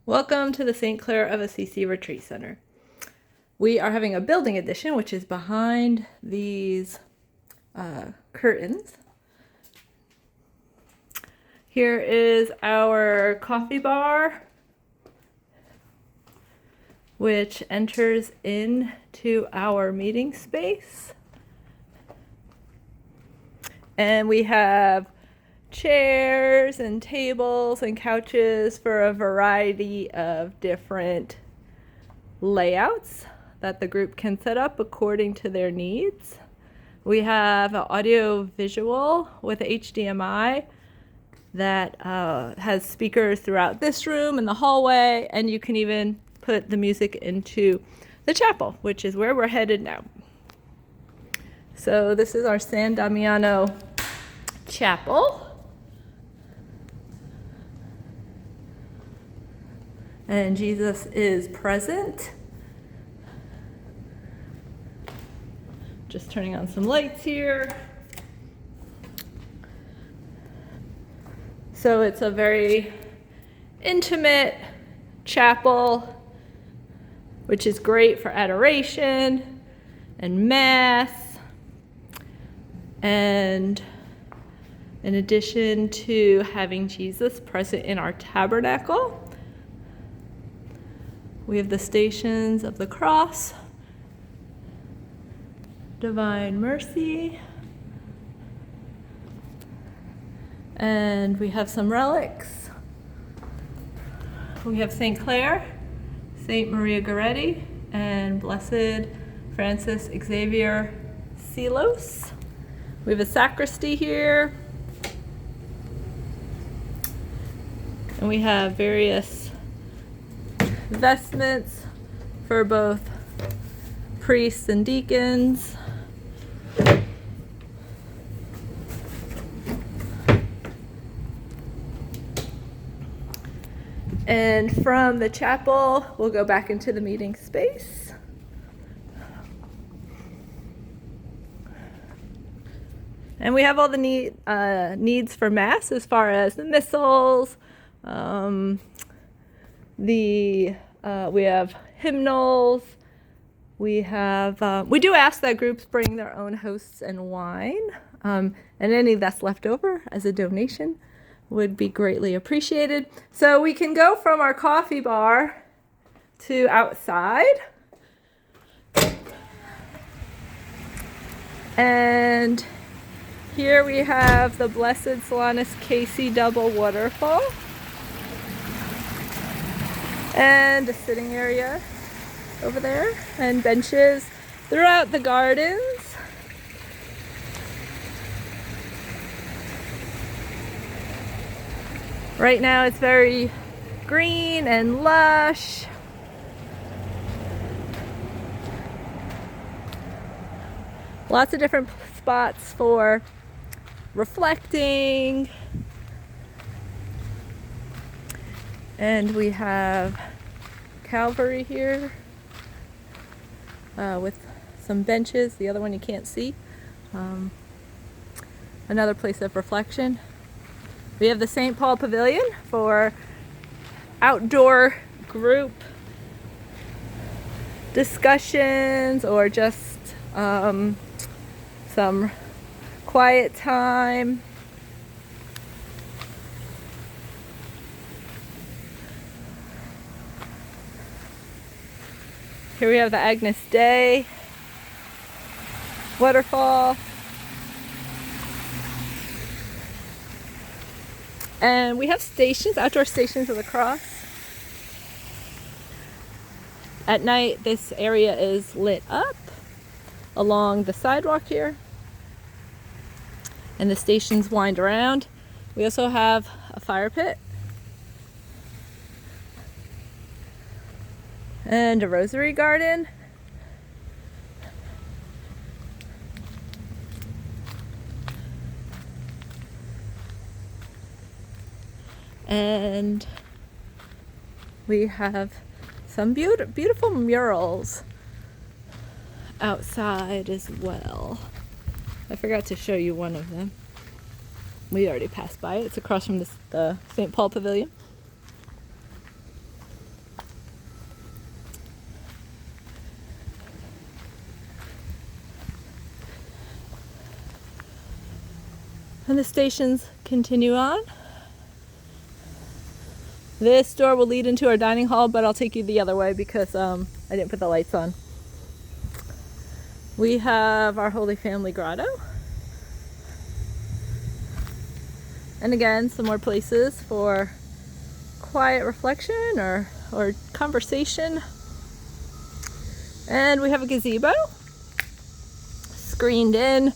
Welcome to the St. Clare of Assisi Retreat Center. We are having a building edition, which is behind these curtains. Here is our coffee bar, which enters into our meeting space. And we have chairs and tables and couches for a variety of different layouts that the group can set up according to their needs. We have an audio visual with HDMI that has speakers throughout this room and the hallway, and you can even put the music into the chapel, which is where we're headed now. So this is our San Damiano chapel. And Jesus is present. Just turning on some lights here. So it's a very intimate chapel, which is great for adoration and mass. And in addition to having Jesus present in our tabernacle, we have the Stations of the Cross, Divine Mercy, and we have some relics. We have St. Clare, St. Maria Goretti, and Blessed Francis Xavier Sealos. We have a sacristy here, and we have various vestments for both priests and deacons. And from the chapel, we'll go back into the meeting space. And we have all the needs for Mass as far as the missals, we have hymnals. We do ask that groups bring their own hosts and wine, and any that's left over as a donation would be greatly appreciated. So we can go from our coffee bar to outside. And here we have the Blessed Solanus Casey double waterfall. And a sitting area over there, and benches throughout the gardens. Right now it's very green and lush. Lots of different spots for reflecting. And we have Calvary here with some benches. The other one you can't see. Another place of reflection. We have the St. Paul Pavilion for outdoor group discussions or just some quiet time. Here we have the Agnus Dei waterfall. And we have stations, outdoor stations of the cross. At night, this area is lit up along the sidewalk here. And the stations wind around. We also have a fire pit. And a rosary garden. And we have some beautiful murals outside as well. I forgot to show you one of them. We already passed by it. It's across from the St. Paul Pavilion. And the stations continue on. This door will lead into our dining hall, but I'll take you the other way because I didn't put the lights on. We have our Holy Family Grotto. And again, some more places for quiet reflection or conversation. And we have a gazebo screened in.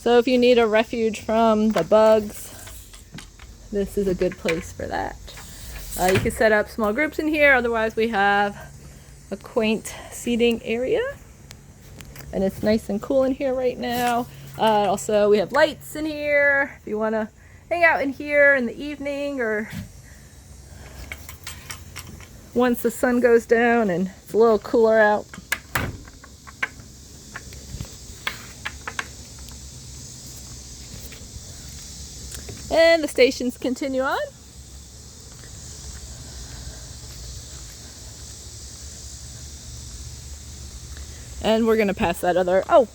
So if you need a refuge from the bugs, this is a good place for that. You can set up small groups in here. Otherwise, we have a quaint seating area. And it's nice and cool in here right now. Also, we have lights in here if you want to hang out in here in the evening or once the sun goes down and it's a little cooler out. And the stations continue on. And we're gonna pass that other, oh,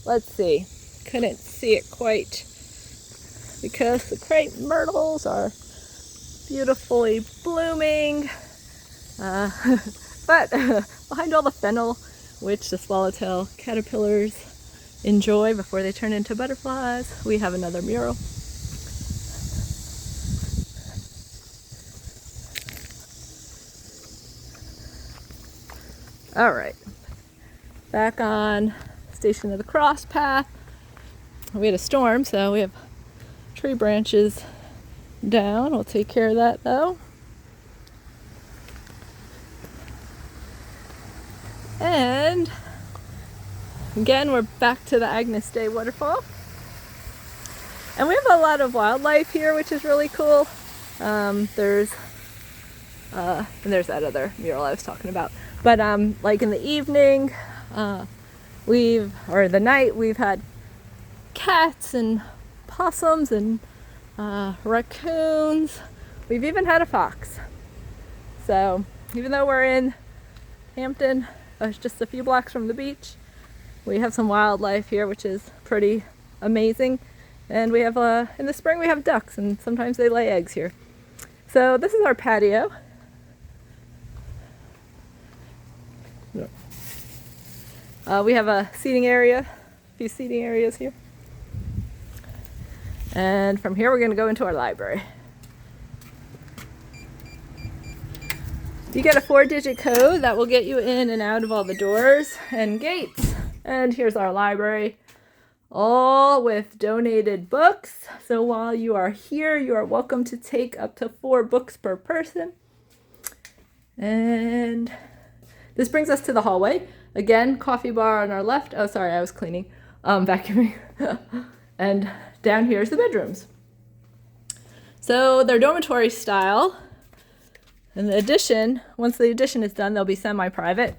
let's see. Couldn't see it quite because the crepe myrtles are beautifully blooming. But behind all the fennel, which the swallowtail caterpillars enjoy before they turn into butterflies, we have another mural. All right, back on Station of the Cross path. We had a storm, so we have tree branches down. We'll take care of that though. And again, we're back to the Agnes Day waterfall. And we have a lot of wildlife here, which is really cool. And there's that other mural I was talking about. But like in the evening, the night, we've had cats and possums and raccoons. We've even had a fox. So even though we're in Hampton, just a few blocks from the beach, we have some wildlife here, which is pretty amazing. And we have, in the spring, we have ducks, and sometimes they lay eggs here. So this is our patio. We have a seating area, a few seating areas here. And from here, we're going to go into our library. You get a 4-digit code that will get you in and out of all the doors and gates. And here's our library, all with donated books. So while you are here, you are welcome to take up to 4 books per person. And this brings us to the hallway. Again, coffee bar on our left. Oh, sorry, I was cleaning, vacuuming. And down here is the bedrooms. So they're dormitory style. And the addition, once the addition is done, they'll be semi-private.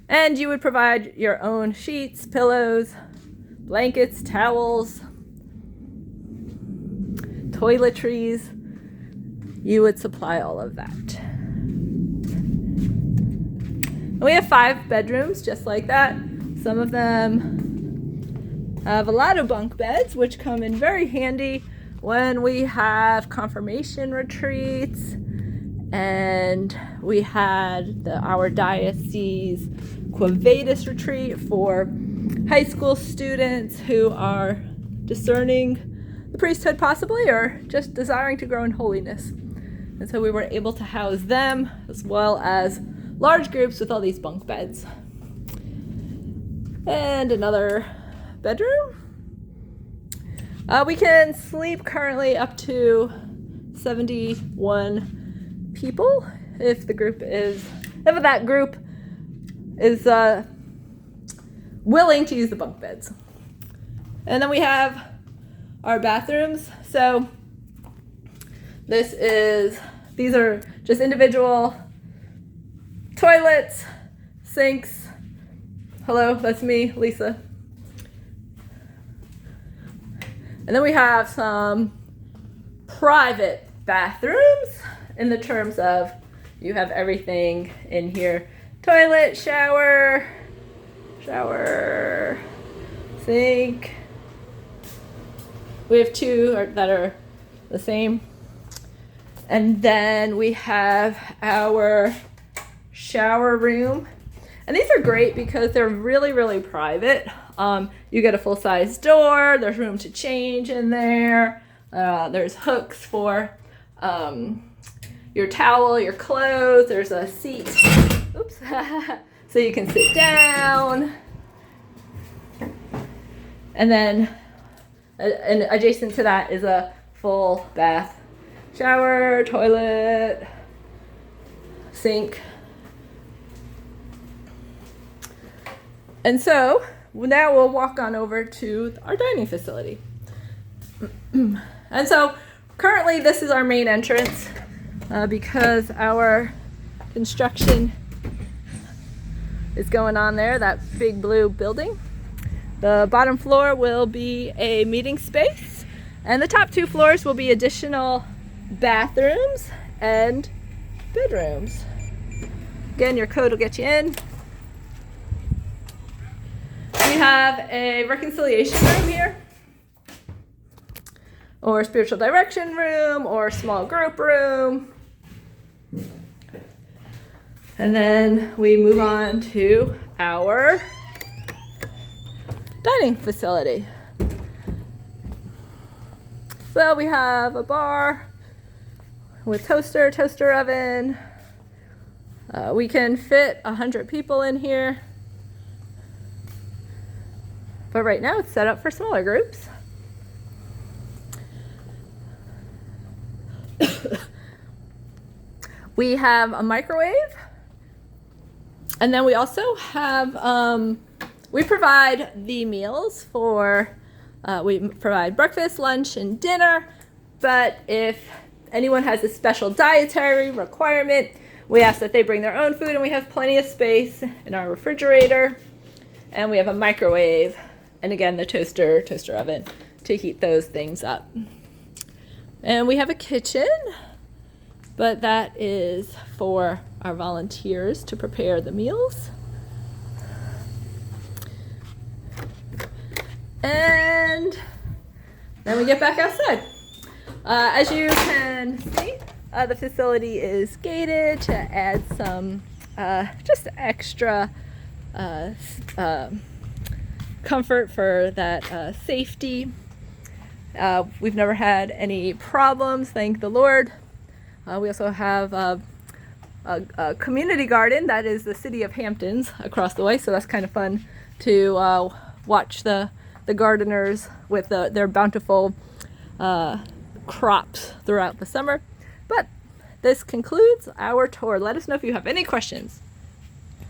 And you would provide your own sheets, pillows, blankets, towels, toiletries. You would supply all of that. And we have 5 bedrooms, just like that. Some of them have a lot of bunk beds, which come in very handy when we have confirmation retreats, and we had our diocese Quo Vadis retreat for high school students who are discerning the priesthood possibly, or just desiring to grow in holiness. And so we were able to house them as well as large groups with all these bunk beds. And another bedroom. We can sleep currently up to 71 people if that group is willing to use the bunk beds. And then we have our bathrooms. So these are just individual toilets, sinks. Hello, that's me, Lisa. And then we have some private bathrooms in the terms of you have everything in here. Toilet, shower, sink, We have two that are the same. And then we have our shower room. And these are great because they're really, really private. You get a full-size door. There's room to change in there. There's hooks for your towel, your clothes. There's a seat. Oops. So you can sit down. And then and adjacent to that is a full bath. Shower, toilet, sink. And so now we'll walk on over to our dining facility. And so currently this is our main entrance because our construction is going on there, that big blue building. The bottom floor will be a meeting space, and the top 2 floors will be additional bathrooms and bedrooms. Again, your code will get you in. We have a reconciliation room here, or spiritual direction room, or small group room. And then we move on to our dining facility. So we have a bar with toaster oven. We can fit 100 people in here. But right now it's set up for smaller groups. We have a microwave. And then we also have, we provide the meals for, we provide breakfast, lunch, and dinner. But if anyone has a special dietary requirement, we ask that they bring their own food, and we have plenty of space in our refrigerator. And we have a microwave. And again, the toaster oven to heat those things up. And we have a kitchen, but that is for our volunteers to prepare the meals. And then we get back outside. As you can see, the facility is gated to add some just extra comfort for that safety. We've never had any problems, thank the Lord. We also have a community garden that is the city of Hampton's across the way, so that's kind of fun to watch the gardeners with their bountiful crops throughout the summer. But this concludes our tour. Let us know if you have any questions.